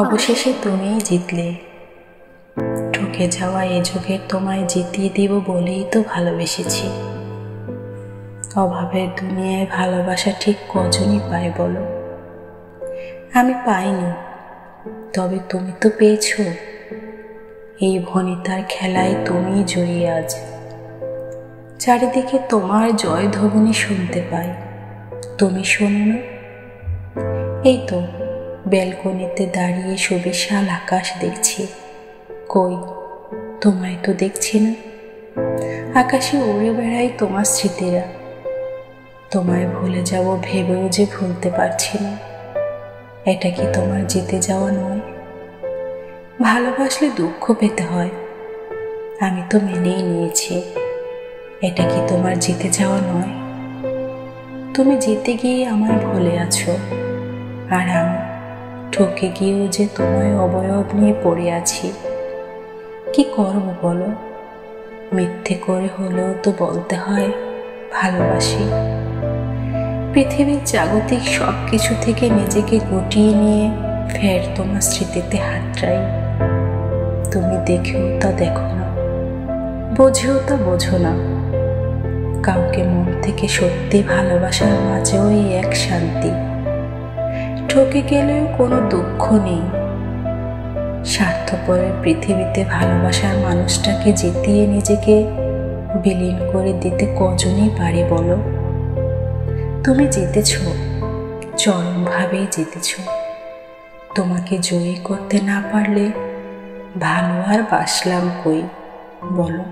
অবশেষে তুমিই জিতলে। ঠকে যাওয়া এ যুগে তোমায় জিতিয়ে দিব বলেই তো ভালোবেসেছি। অভাবের দুনিয়ায় ভালোবাসা ঠিক কজনই পায় বলো? আমি পাইনি, তবে তুমি তো পেয়েছ। এই ভনিতার খেলায় তুমি জয়ী আজ। চারিদিকে তোমার জয়ধ্বনি শুনতে পাই, তুমি শোনো না? এই তো ব্যালকনিতে দাঁড়িয়ে সুবিশাল আকাশ দেখছি। কই, তোমায় তো দেখছি না। আকাশে উড়ে বেড়াই তোমার স্মৃতিরা। তোমায় ভুলে যাব ভেবেও যে ভুলতে পারছি না। এটা কি তোমার জিতে যাওয়া নয়? ভালোবাসলে দুঃখ পেতে হয়, আমি তো মেনেই নিয়েছি। এটা কি তোমার জিতে যাওয়া নয়? তুমি জিতে গিয়ে আমায় ভুলে আছো, আর আমি ঠকে গিয়েও যে তোমায় অবয়ব নিয়ে পড়ে আছি। কি করব বলো? মিথ্যে করে হলেও তো বলতে হয় ভালোবাসি। পৃথিবীর জাগতিক সব কিছু থেকে নিজেকে গুটিয়ে নিয়ে ফের তোমার স্মৃতিতে হাতড়াই। তুমি দেখেও তা দেখো না, বোঝেও তা বোঝো না। কাউকে মন থেকে সত্যি ভালোবাসার মাঝেও এই এক শান্তি। ঠকে গেলেও কোনো দুঃখ নেই। স্বার্থপরের পৃথিবীতে ভালোবাসার মানুষটাকে জিতিয়ে নিজেকে বিলীন করে দিতে কজনই পারে বলো? তুমি জিতেছ, চরমভাবেই জিতেছ। তোমাকে জয়ী করতে না পারলে ভালো আর বাসলাম কই বলো?